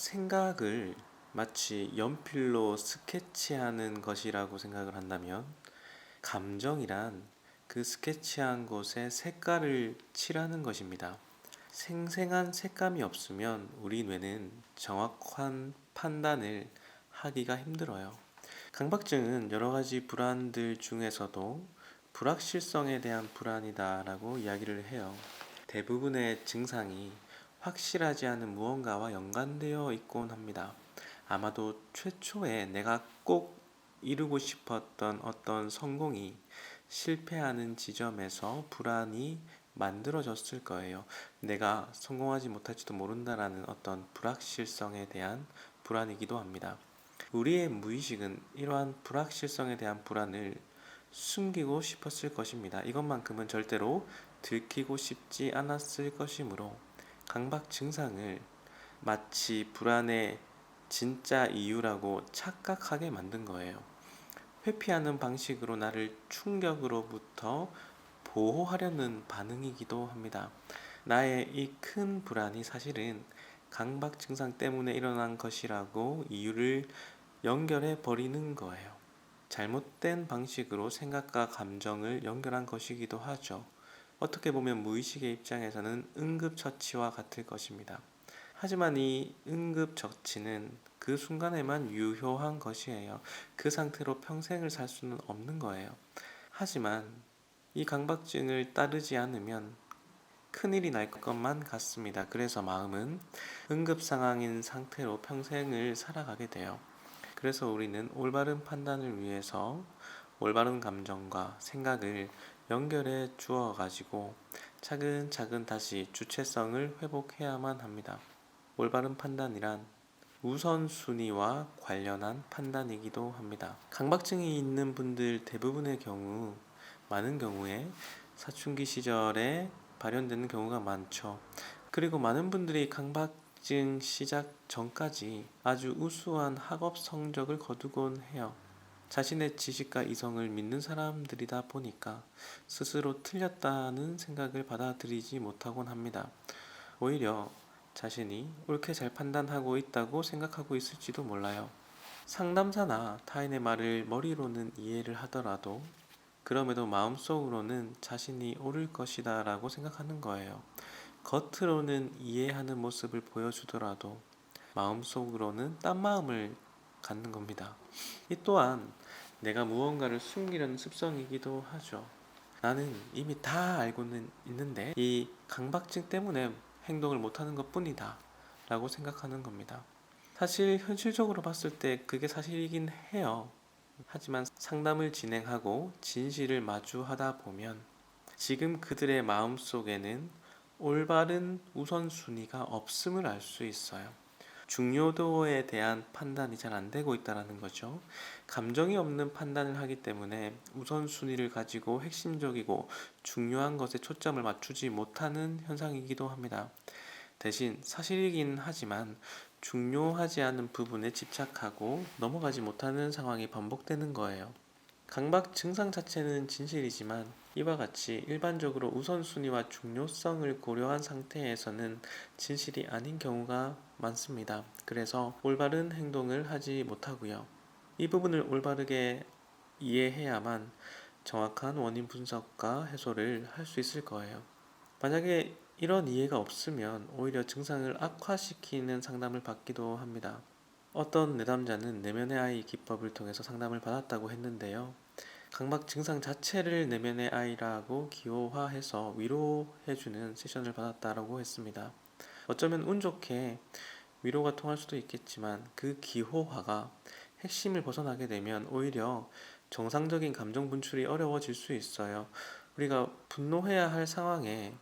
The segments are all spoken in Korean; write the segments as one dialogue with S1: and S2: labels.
S1: 생각을 마치 연필로 스케치하는 것이라고 생각을 한다면, 감정이란 그 스케치한 곳에 색깔을 칠하는 것입니다. 생생한 색감이 없으면 우리 뇌는 정확한 판단을 하기가 힘들어요. 강박증은 여러 가지 불안들 중에서도 불확실성에 대한 불안이다라고 이야기를 해요. 대부분의 증상이 확실하지 않은 무언가와 연관되어 있곤 합니다. 아마도 최초에 내가 꼭 이루고 싶었던 어떤 성공이 실패하는 지점에서 불안이 만들어졌을 거예요. 내가 성공하지 못할지도 모른다라는 어떤 불확실성에 대한 불안이기도 합니다. 우리의 무의식은 이러한 불확실성에 대한 불안을 숨기고 싶었을 것입니다. 이것만큼은 절대로 들키고 싶지 않았을 것이므로 강박 증상을 마치 불안의 진짜 이유라고 착각하게 만든 거예요. 회피하는 방식으로 나를 충격으로부터 보호하려는 반응이기도 합니다. 나의 이 큰 불안이 사실은 강박 증상 때문에 일어난 것이라고 이유를 연결해 버리는 거예요. 잘못된 방식으로 생각과 감정을 연결한 것이기도 하죠. 어떻게 보면 무의식의 입장에서는 응급처치와 같을 것입니다. 하지만 이 응급처치는 그 순간에만 유효한 것이에요. 그 상태로 평생을 살 수는 없는 거예요. 하지만 이 강박증을 따르지 않으면 큰일이 날 것만 같습니다. 그래서 마음은 응급 상황인 상태로 평생을 살아가게 돼요. 그래서 우리는 올바른 판단을 위해서 올바른 감정과 생각을 연결해 주어 가지고 차근차근 다시 주체성을 회복해야만 합니다. 올바른 판단이란 우선순위와 관련한 판단이기도 합니다. 강박증이 있는 분들 대부분의 경우, 많은 경우에 사춘기 시절에 발현되는 경우가 많죠. 그리고 많은 분들이 강박증 시작 전까지 아주 우수한 학업 성적을 거두곤 해요. 자신의 지식과 이성을 믿는 사람들이다 보니까 스스로 틀렸다는 생각을 받아들이지 못하곤 합니다. 오히려 자신이 옳게 잘 판단하고 있다고 생각하고 있을지도 몰라요. 상담사나 타인의 말을 머리로는 이해를 하더라도 그럼에도 마음속으로는 자신이 옳을 것이다 라고 생각하는 거예요. 겉으로는 이해하는 모습을 보여주더라도 마음속으로는 딴 마음을 갖는 겁니다. 이 또한 내가 무언가를 숨기려는 습성이기도 하죠. 나는 이미 다 알고는 있는데 이 강박증 때문에 행동을 못하는 것 뿐이다 라고 생각하는 겁니다. 사실 현실적으로 봤을 때 그게 사실이긴 해요. 하지만 상담을 진행하고 진실을 마주하다 보면 지금 그들의 마음속에는 올바른 우선순위가 없음을 알 수 있어요. 중요도에 대한 판단이 잘 안 되고 있다는 거죠. 감정이 없는 판단을 하기 때문에 우선순위를 가지고 핵심적이고 중요한 것에 초점을 맞추지 못하는 현상이기도 합니다. 대신 사실이긴 하지만 중요하지 않은 부분에 집착하고 넘어가지 못하는 상황이 반복되는 거예요. 강박 증상 자체는 진실이지만 이와 같이 일반적으로 우선순위와 중요성을 고려한 상태에서는 진실이 아닌 경우가 많습니다. 그래서 올바른 행동을 하지 못하고요. 이 부분을 올바르게 이해해야만 정확한 원인 분석과 해소를 할 수 있을 거예요. 만약에 이런 이해가 없으면 오히려 증상을 악화시키는 상담을 받기도 합니다. 어떤 내담자는 내면의 아이 기법을 통해서 상담을 받았다고 했는데요. 강박 증상 자체를 내면의 아이라고 기호화해서 위로해주는 세션을 받았다고 했습니다. 어쩌면 운 좋게 위로가 통할 수도 있겠지만 그 기호화가 핵심을 벗어나게 되면 오히려 정상적인 감정 분출이 어려워질 수 있어요. 우리가 분노해야 할 상황에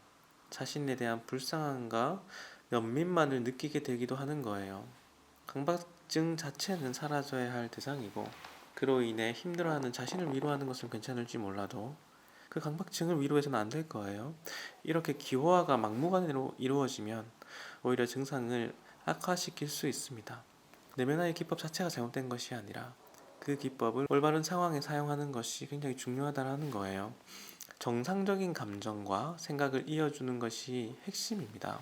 S1: 자신에 대한 불쌍함과 연민만을 느끼게 되기도 하는 거예요. 강박증 자체는 사라져야 할 대상이고 그로 인해 힘들어하는 자신을 위로하는 것은 괜찮을지 몰라도 그 강박증을 위로해서는 안 될 거예요. 이렇게 기호화가 막무가내로 이루어지면 오히려 증상을 악화시킬 수 있습니다. 내면화의 기법 자체가 잘못된 것이 아니라 그 기법을 올바른 상황에 사용하는 것이 굉장히 중요하다는 거예요. 정상적인 감정과 생각을 이어주는 것이 핵심입니다.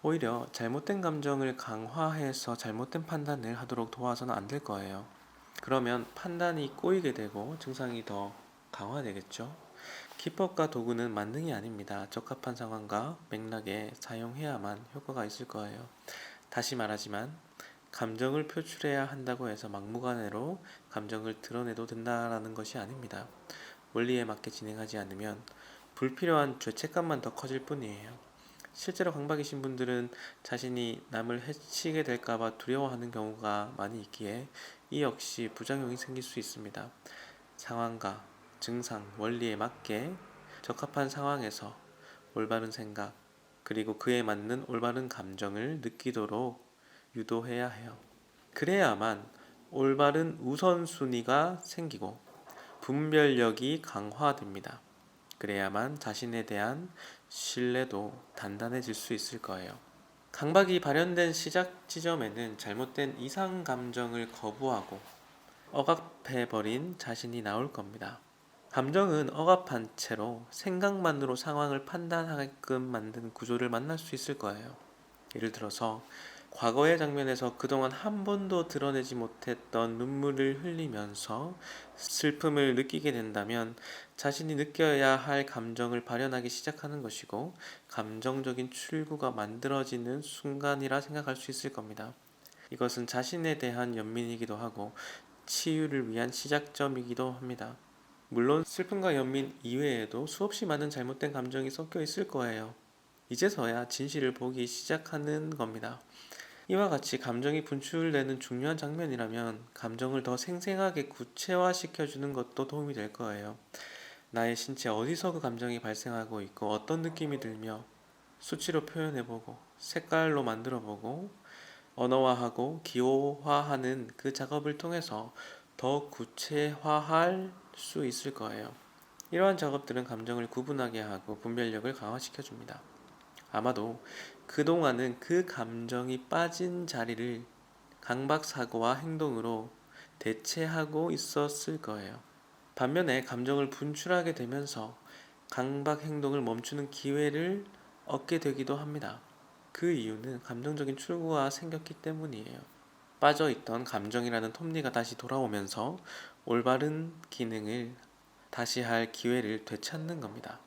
S1: 오히려 잘못된 감정을 강화해서 잘못된 판단을 하도록 도와서는 안 될 거예요. 그러면 판단이 꼬이게 되고 증상이 더 강화되겠죠. 기법과 도구는 만능이 아닙니다. 적합한 상황과 맥락에 사용해야만 효과가 있을 거예요. 다시 말하지만 감정을 표출해야 한다고 해서 막무가내로 감정을 드러내도 된다라는 것이 아닙니다. 원리에 맞게 진행하지 않으면 불필요한 죄책감만 더 커질 뿐이에요. 실제로 강박이신 분들은 자신이 남을 해치게 될까봐 두려워하는 경우가 많이 있기에 이 역시 부작용이 생길 수 있습니다. 상황과 증상, 원리에 맞게 적합한 상황에서 올바른 생각, 그리고 그에 맞는 올바른 감정을 느끼도록 유도해야 해요. 그래야만 올바른 우선순위가 생기고 분별력이 강화됩니다. 그래야만 자신에 대한 신뢰도 단단해질 수 있을 거예요. 강박이 발현된 시작 지점에는 잘못된 이상 감정을 거부하고 억압해버린 자신이 나올 겁니다. 감정은 억압한 채로 생각만으로 상황을 판단하게끔 만든 구조를 만날 수 있을 거예요. 예를 들어서 과거의 장면에서 그동안 한 번도 드러내지 못했던 눈물을 흘리면서 슬픔을 느끼게 된다면 자신이 느껴야 할 감정을 발현하기 시작하는 것이고 감정적인 출구가 만들어지는 순간이라 생각할 수 있을 겁니다. 이것은 자신에 대한 연민이기도 하고 치유를 위한 시작점이기도 합니다. 물론 슬픔과 연민 이외에도 수없이 많은 잘못된 감정이 섞여 있을 거예요. 이제서야 진실을 보기 시작하는 겁니다. 이와 같이 감정이 분출되는 중요한 장면이라면 감정을 더 생생하게 구체화시켜주는 것도 도움이 될 거예요. 나의 신체 어디서 그 감정이 발생하고 있고 어떤 느낌이 들며 수치로 표현해보고 색깔로 만들어보고 언어화하고 기호화하는 그 작업을 통해서 더 구체화할 수 있을 거예요. 이러한 작업들은 감정을 구분하게 하고 분별력을 강화시켜줍니다. 아마도 그동안은 그 감정이 빠진 자리를 강박사고와 행동으로 대체하고 있었을 거예요. 반면에 감정을 분출하게 되면서 강박 행동을 멈추는 기회를 얻게 되기도 합니다. 그 이유는 감정적인 출구가 생겼기 때문이에요. 빠져있던 감정이라는 톱니가 다시 돌아오면서 올바른 기능을 다시 할 기회를 되찾는 겁니다.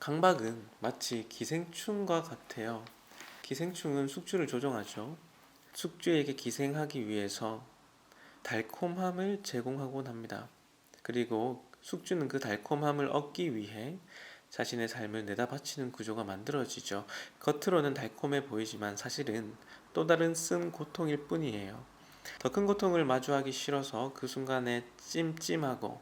S1: 강박은 마치 기생충과 같아요. 기생충은 숙주를 조종하죠. 숙주에게 기생하기 위해서 달콤함을 제공하곤 합니다. 그리고 숙주는 그 달콤함을 얻기 위해 자신의 삶을 내다 바치는 구조가 만들어지죠. 겉으로는 달콤해 보이지만 사실은 또 다른 쓴 고통일 뿐이에요. 더 큰 고통을 마주하기 싫어서 그 순간에 찜찜하고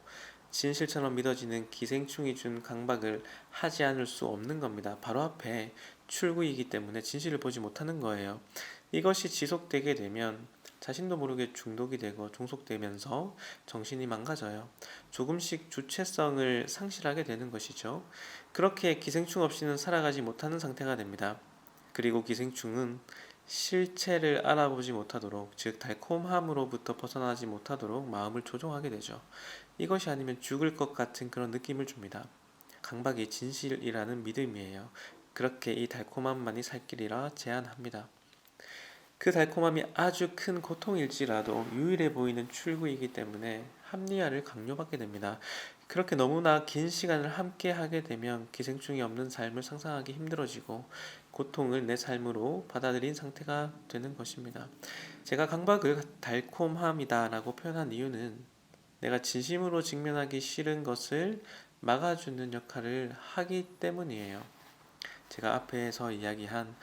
S1: 진실처럼 믿어지는 기생충이 준 강박을 하지 않을 수 없는 겁니다. 바로 앞에 출구이기 때문에 진실을 보지 못하는 거예요. 이것이 지속되게 되면 자신도 모르게 중독이 되고 종속되면서 정신이 망가져요. 조금씩 주체성을 상실하게 되는 것이죠. 그렇게 기생충 없이는 살아가지 못하는 상태가 됩니다. 그리고 기생충은 실체를 알아보지 못하도록, 즉 달콤함으로부터 벗어나지 못하도록 마음을 조종하게 되죠. 이것이 아니면 죽을 것 같은 그런 느낌을 줍니다. 강박이 진실이라는 믿음이에요. 그렇게 이 달콤함만이 살 길이라 제안합니다. 그 달콤함이 아주 큰 고통일지라도 유일해 보이는 출구이기 때문에 합리화를 강요받게 됩니다. 그렇게 너무나 긴 시간을 함께 하게 되면 기생충이 없는 삶을 상상하기 힘들어지고 고통을 내 삶으로 받아들인 상태가 되는 것입니다. 제가 강박을 달콤함이다 라고 표현한 이유는 내가 진심으로 직면하기 싫은 것을 막아주는 역할을 하기 때문이에요. 제가 앞에서 이야기한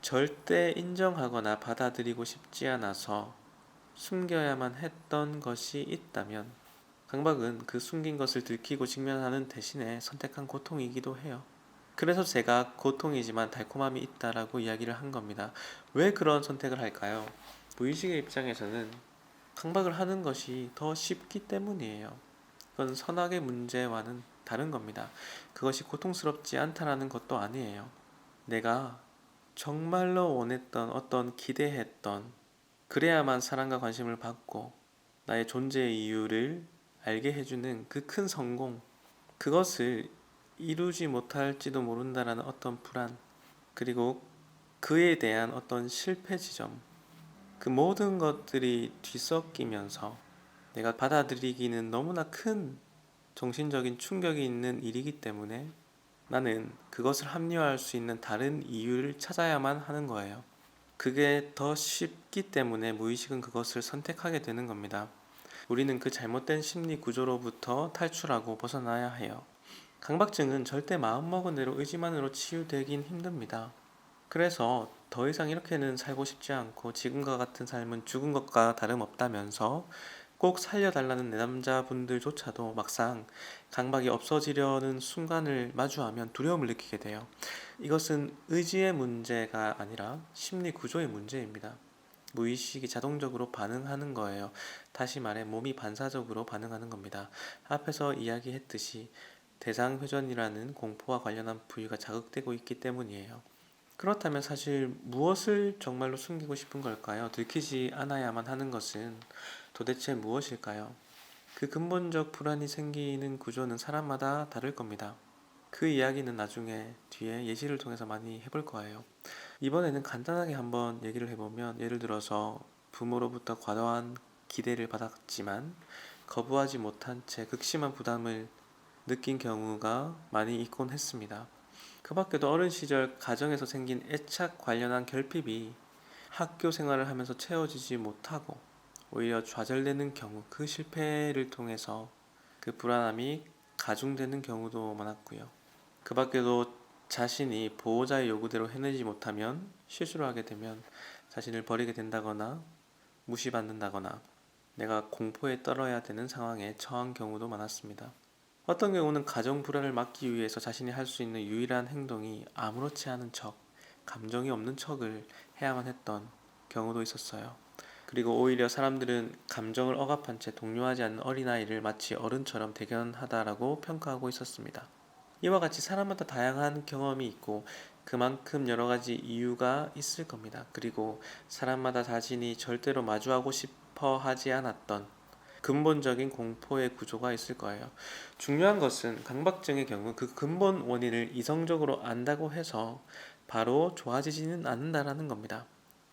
S1: 절대 인정하거나 받아들이고 싶지 않아서 숨겨야만 했던 것이 있다면 강박은 그 숨긴 것을 들키고 직면하는 대신에 선택한 고통이기도 해요. 그래서 제가 고통이지만 달콤함이 있다라고 이야기를 한 겁니다. 왜 그런 선택을 할까요? 무의식의 입장에서는 강박을 하는 것이 더 쉽기 때문이에요. 그건 선악의 문제와는 다른 겁니다. 그것이 고통스럽지 않다라는 것도 아니에요. 내가 정말로 원했던 어떤 기대했던 그래야만 사랑과 관심을 받고 나의 존재의 이유를 알게 해주는 그 큰 성공, 그것을 이루지 못할지도 모른다라는 어떤 불안, 그리고 그에 대한 어떤 실패 지점, 그 모든 것들이 뒤섞이면서 내가 받아들이기는 너무나 큰 정신적인 충격이 있는 일이기 때문에 나는 그것을 합리화할 수 있는 다른 이유를 찾아야만 하는 거예요. 그게 더 쉽기 때문에 무의식은 그것을 선택하게 되는 겁니다. 우리는 그 잘못된 심리 구조로부터 탈출하고 벗어나야 해요. 강박증은 절대 마음먹은 대로 의지만으로 치유되긴 힘듭니다. 그래서 더 이상 이렇게는 살고 싶지 않고 지금과 같은 삶은 죽은 것과 다름없다면서 꼭 살려달라는 내담자분들조차도 막상 강박이 없어지려는 순간을 마주하면 두려움을 느끼게 돼요. 이것은 의지의 문제가 아니라 심리 구조의 문제입니다. 무의식이 자동적으로 반응하는 거예요. 다시 말해 몸이 반사적으로 반응하는 겁니다. 앞에서 이야기했듯이 대상회전이라는 공포와 관련한 부위가 자극되고 있기 때문이에요. 그렇다면 사실 무엇을 정말로 숨기고 싶은 걸까요? 들키지 않아야만 하는 것은 도대체 무엇일까요? 그 근본적 불안이 생기는 구조는 사람마다 다를 겁니다. 그 이야기는 나중에 뒤에 예시를 통해서 많이 해볼 거예요. 이번에는 간단하게 한번 얘기를 해보면, 예를 들어서 부모로부터 과도한 기대를 받았지만 거부하지 못한 채 극심한 부담을 느낀 경우가 많이 있곤 했습니다. 그 밖에도 어린 시절 가정에서 생긴 애착 관련한 결핍이 학교 생활을 하면서 채워지지 못하고 오히려 좌절되는 경우, 그 실패를 통해서 그 불안함이 가중되는 경우도 많았고요. 그 밖에도 자신이 보호자의 요구대로 해내지 못하면, 실수를 하게 되면 자신을 버리게 된다거나 무시받는다거나 내가 공포에 떨어야 되는 상황에 처한 경우도 많았습니다. 어떤 경우는 가정 불안을 막기 위해서 자신이 할 수 있는 유일한 행동이 아무렇지 않은 척, 감정이 없는 척을 해야만 했던 경우도 있었어요. 그리고 오히려 사람들은 감정을 억압한 채 동요하지 않는 어린아이를 마치 어른처럼 대견하다라고 평가하고 있었습니다. 이와 같이 사람마다 다양한 경험이 있고 그만큼 여러 가지 이유가 있을 겁니다. 그리고 사람마다 자신이 절대로 마주하고 싶어 하지 않았던 근본적인 공포의 구조가 있을 거예요. 중요한 것은 강박증의 경우 그 근본 원인을 이성적으로 안다고 해서 바로 좋아지지는 않는다라는 겁니다.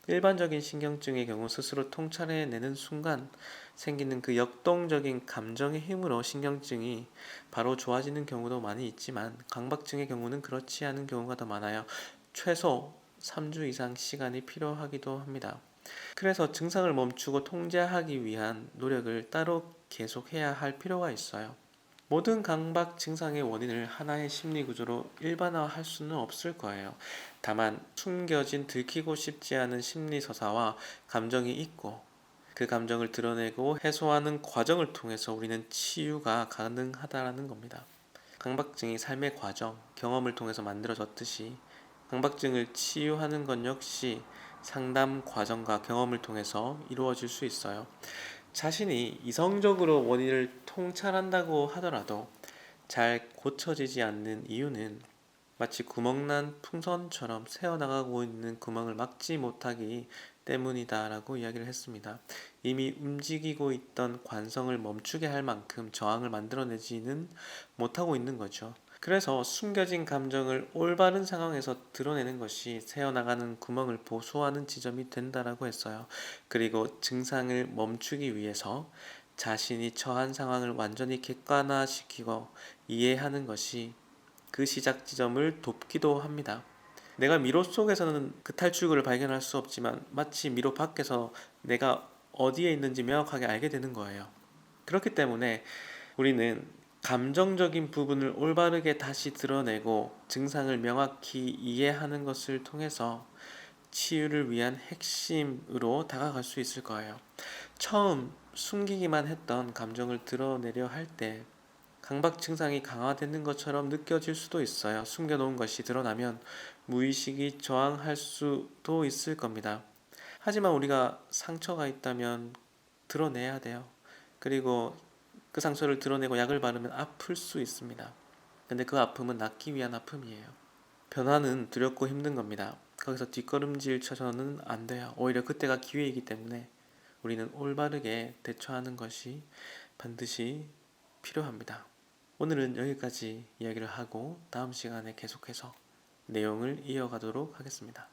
S1: 일반적인 신경증의 경우 스스로 통찰해내는 순간 생기는 그 역동적인 감정의 힘으로 신경증이 바로 좋아지는 경우도 많이 있지만, 강박증의 경우는 그렇지 않은 경우가 더 많아요. 최소 3주 이상 시간이 필요하기도 합니다. 그래서 증상을 멈추고 통제하기 위한 노력을 따로 계속해야 할 필요가 있어요. 모든 강박 증상의 원인을 하나의 심리 구조로 일반화할 수는 없을 거예요. 다만 숨겨진, 들키고 싶지 않은 심리 서사와 감정이 있고 그 감정을 드러내고 해소하는 과정을 통해서 우리는 치유가 가능하다는 겁니다. 강박증이 삶의 과정, 경험을 통해서 만들어졌듯이 강박증을 치유하는 것 역시 상담 과정과 경험을 통해서 이루어질 수 있어요. 자신이 이성적으로 원인을 통찰한다고 하더라도 잘 고쳐지지 않는 이유는 마치 구멍난 풍선처럼 새어나가고 있는 구멍을 막지 못하기 때문이다라고 이야기를 했습니다. 이미 움직이고 있던 관성을 멈추게 할 만큼 저항을 만들어내지는 못하고 있는 거죠. 그래서 숨겨진 감정을 올바른 상황에서 드러내는 것이 새어나가는 구멍을 보수하는 지점이 된다라고 했어요. 그리고 증상을 멈추기 위해서 자신이 처한 상황을 완전히 객관화시키고 이해하는 것이 그 시작 지점을 돕기도 합니다. 내가 미로 속에서는 그 탈출구를 발견할 수 없지만 마치 미로 밖에서 내가 어디에 있는지 명확하게 알게 되는 거예요. 그렇기 때문에 우리는 감정적인 부분을 올바르게 다시 드러내고 증상을 명확히 이해하는 것을 통해서 치유를 위한 핵심으로 다가갈 수 있을 거예요. 처음 숨기기만 했던 감정을 드러내려 할 때 강박 증상이 강화되는 것처럼 느껴질 수도 있어요. 숨겨놓은 것이 드러나면 무의식이 저항할 수도 있을 겁니다. 하지만 우리가 상처가 있다면 드러내야 돼요. 그리고 그 상처를 드러내고 약을 바르면 아플 수 있습니다. 근데 그 아픔은 낫기 위한 아픔이에요. 변화는 두렵고 힘든 겁니다. 거기서 뒷걸음질 쳐서는 안 돼요. 오히려 그때가 기회이기 때문에 우리는 올바르게 대처하는 것이 반드시 필요합니다. 오늘은 여기까지 이야기를 하고 다음 시간에 계속해서 내용을 이어가도록 하겠습니다.